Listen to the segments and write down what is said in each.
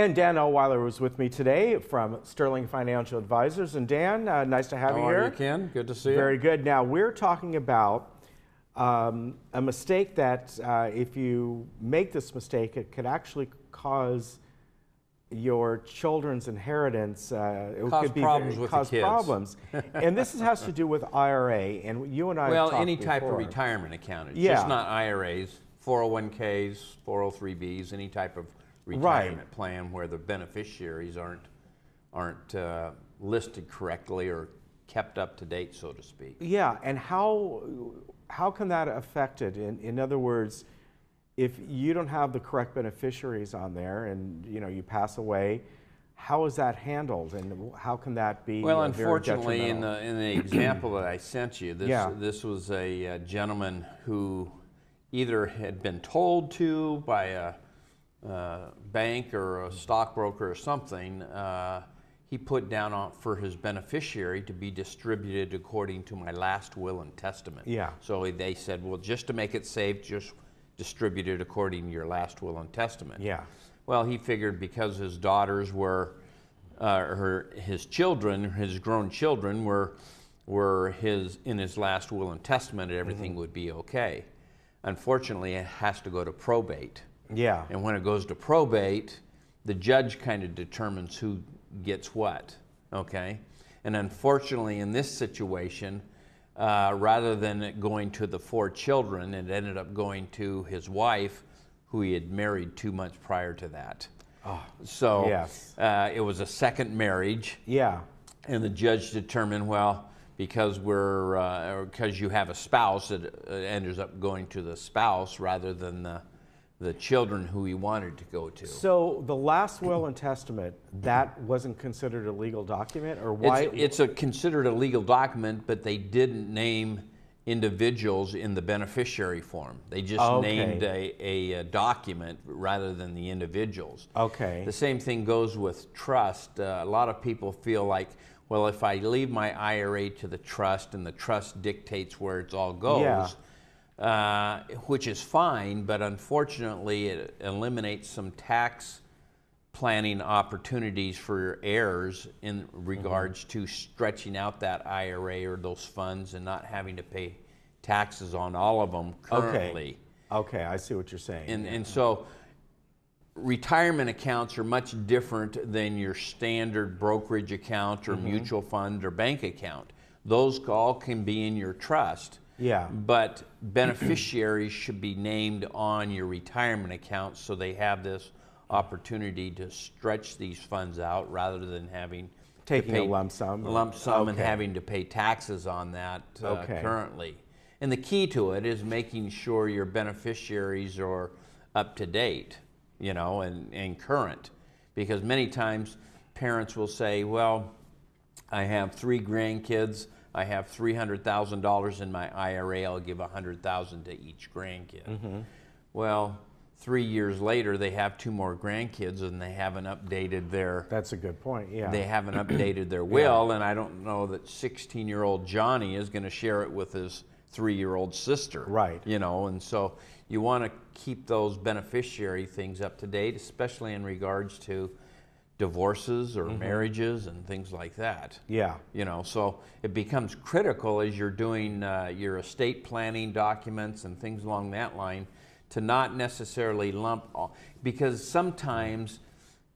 And Dan Elweiler was with me today from Sterling Financial Advisors. And Dan, nice to have you here. How are you, Ken? Good to see you. Very good. Now, we're talking about a mistake that if you make this mistake, it could actually cause your children's inheritance. It could be problems with the kids. Problems. And this has to do with IRA. And you and I have talked any type before. of retirement account. It's Yeah. just not IRAs, 401ks, 403bs, any type of retirement plan where the beneficiaries aren't listed correctly or kept up to date, so to speak. Yeah, and how can that affect it? In other words, if you don't have the correct beneficiaries on there and you pass away, how is that handled, and how can that be? Well, unfortunately, in very the example that I sent you, this was a gentleman who either had been told to by a bank or a stockbroker or something, he put down for his beneficiary to be distributed according to my last will and testament. Yeah. So they said, well, just to make it safe, just distribute it according to your last will and testament. Yeah. Well, he figured because his daughters were, his children, his grown children were in his last will and testament, everything would be okay. Unfortunately, it has to go to probate. Yeah. And when it goes to probate, the judge kind of determines who gets what, okay? And unfortunately, in this situation, rather than it going to the 4 children, it ended up going to his wife, who he had married 2 months prior to that. Oh, so yes. It was a second marriage. Yeah. And the judge determined, well, because you have a spouse, it ends up going to the spouse rather than the children who he wanted to go to. So the last will and testament, that wasn't considered a legal document, or why? It's considered a legal document, but they didn't name individuals in the beneficiary form. They just named a document rather than the individuals. Okay. The same thing goes with trust. A lot of people feel like, well, if I leave my IRA to the trust and the trust dictates where it all goes, which is fine, but unfortunately it eliminates some tax planning opportunities for your heirs in regards to stretching out that IRA or those funds and not having to pay taxes on all of them currently. Okay, I see what you're saying. And so retirement accounts are much different than your standard brokerage account or mutual fund or bank account. Those all can be in your trust. Yeah. But beneficiaries should be named on your retirement account so they have this opportunity to stretch these funds out rather than having taking a lump sum. And having to pay taxes on that currently. And the key to it is making sure your beneficiaries are up to date, and current. Because many times parents will say, well, I have 3 grandkids, I have $300,000 in my IRA, I'll give $100,000 to each grandkid. Well, 3 years later, they have 2 more grandkids and they haven't updated their... That's a good point, yeah. They haven't updated their will, and I don't know that 16-year-old Johnny is going to share it with his 3-year-old sister. Right. And so you want to keep those beneficiary things up to date, especially in regards to divorces or marriages and things like that. Yeah. So it becomes critical as you're doing your estate planning documents and things along that line to not necessarily lump all, because sometimes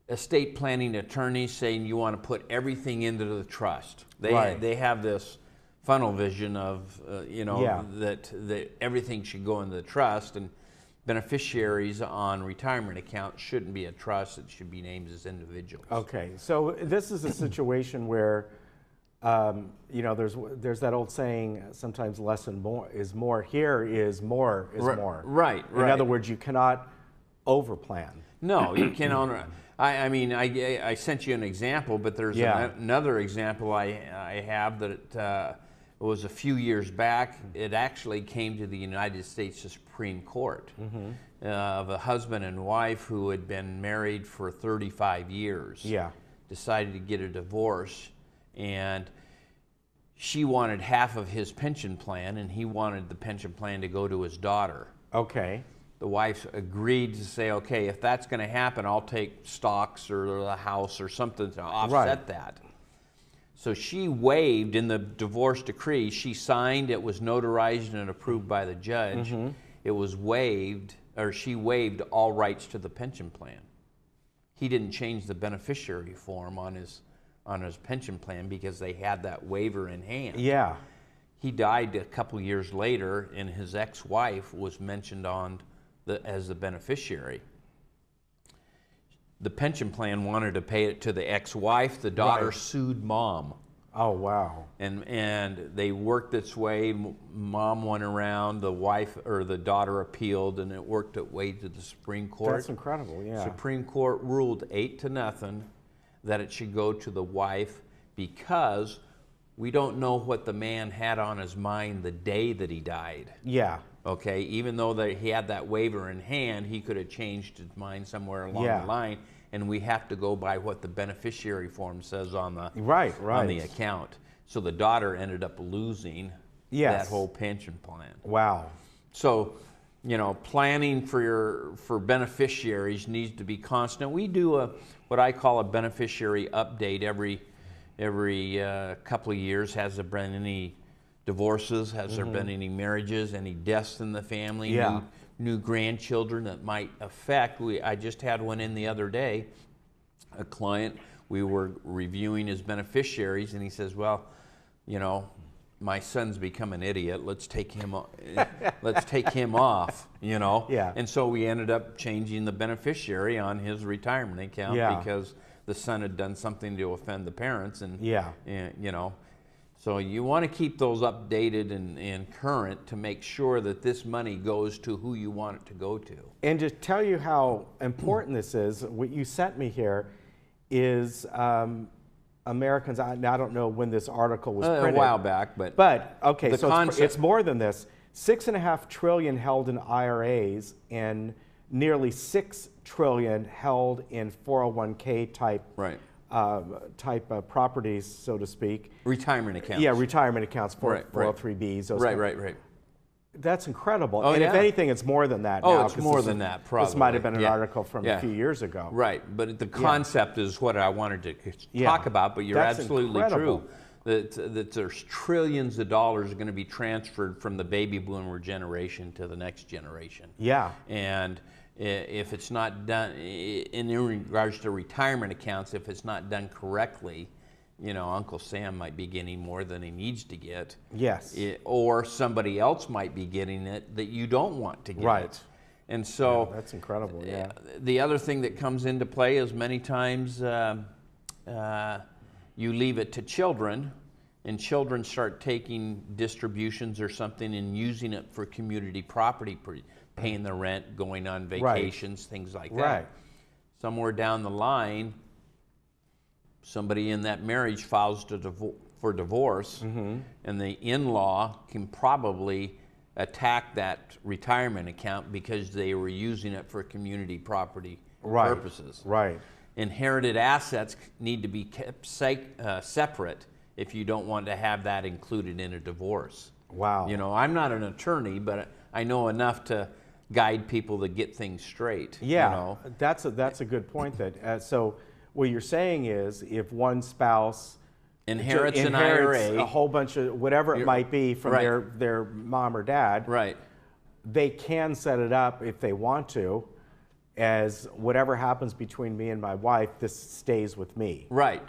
estate planning attorneys saying you want to put everything into the trust. They have this funnel vision of that everything should go into the trust, and beneficiaries on retirement accounts shouldn't be a trust. It should be named as individuals. Okay, so this is a situation where, there's that old saying, sometimes less and more is more. Here is more is more. Right. In other words, you cannot overplan. No, you cannot. I sent you an example, but there's another example I have that it was a few years back. It actually came to the United States Supreme Court of a husband and wife who had been married for 35 years. Yeah. Decided to get a divorce, and she wanted half of his pension plan, and he wanted the pension plan to go to his daughter. Okay. the wife agreed to say, okay, if that's going to happen, I'll take stocks or the house or something to offset that. So she waived in the divorce decree, she signed, it was notarized and approved by the judge. It was waived, or she waived all rights to the pension plan. He didn't change the beneficiary form on his pension plan because they had that waiver in hand. Yeah. He died a couple years later, and his ex-wife was mentioned as the beneficiary. The pension plan wanted to pay it to the ex-wife. The daughter sued mom. Oh, wow. And they worked its way. Mom went around. The wife or the daughter appealed, and it worked its way to the Supreme Court. That's incredible. Yeah. Supreme Court ruled 8-0 that it should go to the wife because we don't know what the man had on his mind the day that he died. Yeah. Okay, even though he had that waiver in hand, he could have changed his mind somewhere along the line, and we have to go by what the beneficiary form says on the on the account. So the daughter ended up losing that whole pension plan. Wow. So, you know, planning for beneficiaries needs to be constant. We do what I call a beneficiary update every couple of years. Has there been any divorces? Has there been any marriages? Any deaths in the family? New grandchildren that might affect? I just had one in the other day. A client, we were reviewing his beneficiaries, and he says, "Well, you know, my son's become an idiot. Let's take him. Let's take him off." You know. Yeah. And so we ended up changing the beneficiary on his retirement account because the son had done something to offend the parents, and you know. So you want to keep those updated and current to make sure that this money goes to who you want it to go to. And to tell you how important this is, what you sent me here is Americans, I don't know when this article was printed. A while back, but okay, so it's more than this. $6.5 trillion held in IRAs and nearly $6 trillion held in 401k type properties, so to speak. Retirement accounts. Yeah, retirement accounts, 403bs. Right. That's incredible. Oh, and if anything, it's more than that now. Oh, it's more than that, probably. This might have been an article from a few years ago. Right, but the concept is what I wanted to talk about, but you're absolutely true. That there's trillions of dollars going to be transferred from the baby boomer generation to the next generation. Yeah. And if it's not done, in regards to retirement accounts, if it's not done correctly, you know, Uncle Sam might be getting more than he needs to get. Yes. Or somebody else might be getting it that you don't want to get. Right. And so that's incredible. Yeah. The other thing that comes into play is many times you leave it to children, and children start taking distributions or something and using it for community property, paying the rent, going on vacations, things like that. Right. Somewhere down the line, somebody in that marriage files for divorce, and the in-law can probably attack that retirement account because they were using it for community property purposes. Right. Inherited assets need to be kept separate if you don't want to have that included in a divorce. Wow. You know, I'm not an attorney, but I know enough to guide people to get things straight. Yeah, you know? that's a good point. That so what you're saying is if one spouse inherits an IRA, a whole bunch of whatever it might be from their mom or dad, they can set it up if they want to as whatever happens between me and my wife, this stays with me. Right.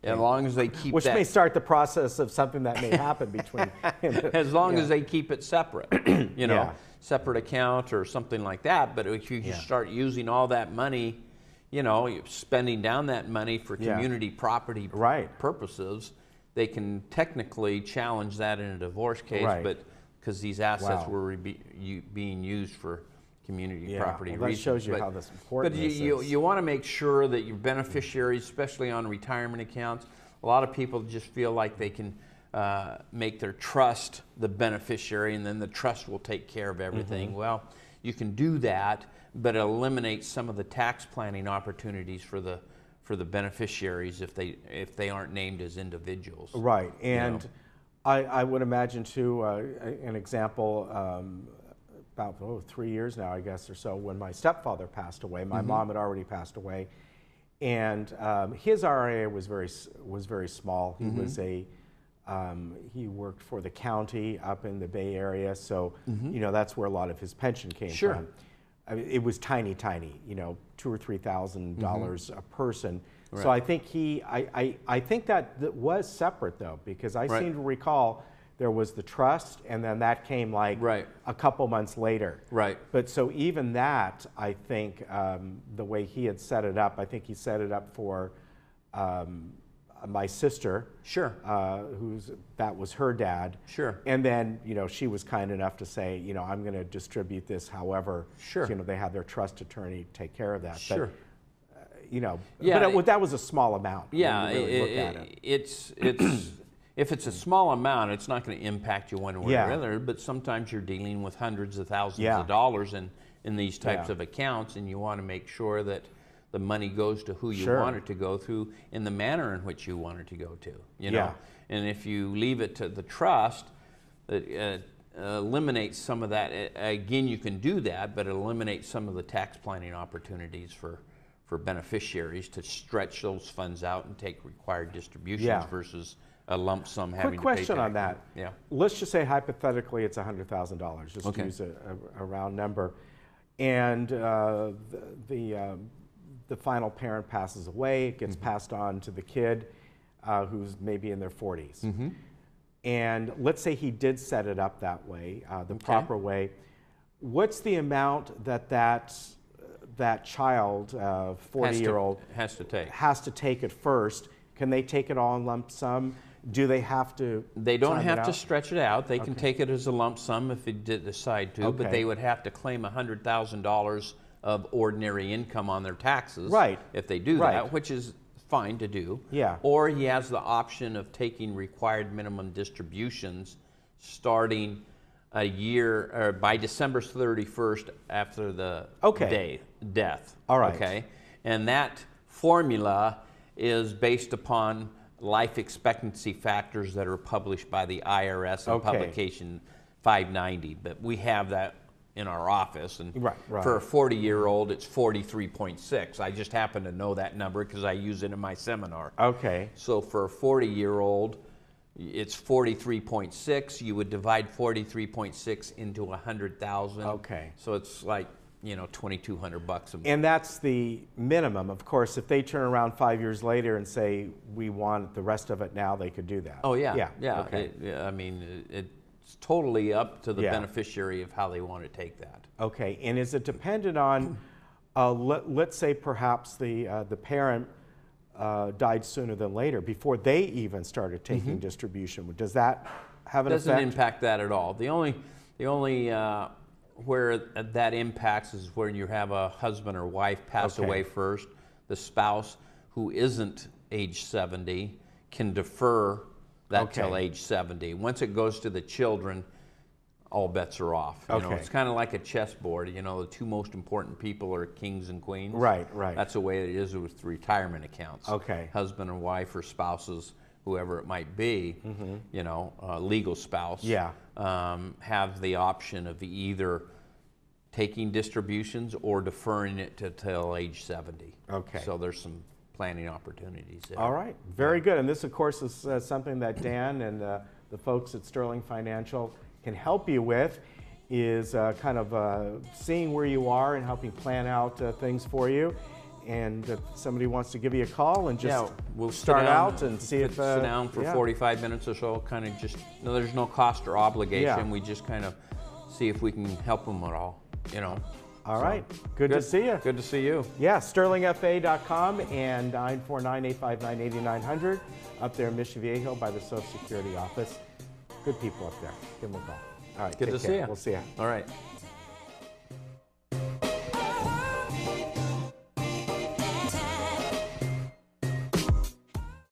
As long as they keep Which may start the process of something that may happen between as long as they keep it separate, you know, separate account or something like that. But if you start using all that money, you know, you're spending down that money for community property purposes, they can technically challenge that in a divorce case, but because these assets were being used for community property reasons. That shows you how this important this is. But you want to make sure that your beneficiaries, especially on retirement accounts, a lot of people just feel like they can make their trust the beneficiary and then the trust will take care of everything. Well, you can do that, but it eliminates some of the tax planning opportunities for the beneficiaries if they aren't named as individuals. Right, and I would imagine too, an example, about 3 years now, I guess, or so, when my stepfather passed away. My mom had already passed away, and his RIA was very small. He was he worked for the county up in the Bay Area, so you know, that's where a lot of his pension came from. I mean, it was tiny, you know, $2,000 or $3,000 a person. Right. So I think I think that was separate though, because I seem to recall there was the trust, and then that came like a couple months later. Right. But so even that, I think the way he had set it up, I think he set it up for my sister. Sure. That was her dad. Sure. And then, you know, she was kind enough to say, you know, I'm going to distribute this however. Sure. You know, they had their trust attorney take care of that. Sure. But, you know, but that was a small amount. Yeah, it's if it's a small amount, it's not going to impact you one way or another. But sometimes you're dealing with hundreds of thousands of dollars in these types of accounts, and you want to make sure that the money goes to who you want it to go through in the manner in which you want it to go to. You know, and if you leave it to the trust, that eliminates some of that. Again, you can do that, but it eliminates some of the tax planning opportunities for beneficiaries to stretch those funds out and take required distributions versus a lump sum having to pay tax. Quick question on that. Yeah. Let's just say hypothetically it's $100,000, just to use a round number, and the final parent passes away. It gets passed on to the kid who's maybe in their 40s. And let's say he did set it up that way, the proper way. What's the amount that child, 40-year-old, has to take it first? Can they take it all in lump sum? Do they have to? They don't have to stretch it out. They can take it as a lump sum if they decide to, but they would have to claim $100,000 of ordinary income on their taxes if they do that, which is fine to do. Yeah. Or he has the option of taking required minimum distributions starting a year or by December 31st after the death. All right. Okay. And that formula is based upon life expectancy factors that are published by the IRS in publication 590. But we have that in our office, and for a 40-year-old, it's 43.6. I just happen to know that number because I use it in my seminar. Okay. So for a 40-year-old, it's 43.6. You would divide 43.6 into 100,000. Okay. So it's like, you know, $2,200 a month. And that's the minimum. Of course, if they turn around 5 years later and say, we want the rest of it now, they could do that. Oh, yeah. Yeah. Okay. I mean, it's totally up to the beneficiary of how they want to take that. Okay. And is it dependent on, let's say perhaps the parent died sooner than later, before they even started taking distribution? Does that have an effect? Doesn't impact that at all. The only where that impacts is when you have a husband or wife pass away first. The spouse who isn't age 70 can defer that till age 70. Once it goes to the children, all bets are off. You know, it's kind of like a chessboard. You know, the two most important people are kings and queens. Right. That's the way it is with retirement accounts. Okay. Husband and wife or spouses, whoever it might be, you know, legal spouse, have the option of either taking distributions or deferring it till age 70. Okay. So there's some planning opportunities there. All right, very good. And this, of course, is something that Dan and the folks at Sterling Financial can help you with, is kind of seeing where you are and helping plan out things for you. And if somebody wants to give you a call and just we'll start out and see if... sit down for 45 minutes or so, kind of just, no, there's no cost or obligation. We just kind of see if we can help them at all, you know. All right. Good to see you. Good to see you. Yeah, sterlingfa.com and 949-859-8900 up there in Mission Viejo by the Social Security office. Good people up there. Give them a call. All right. Good to see you. We'll see you. All right.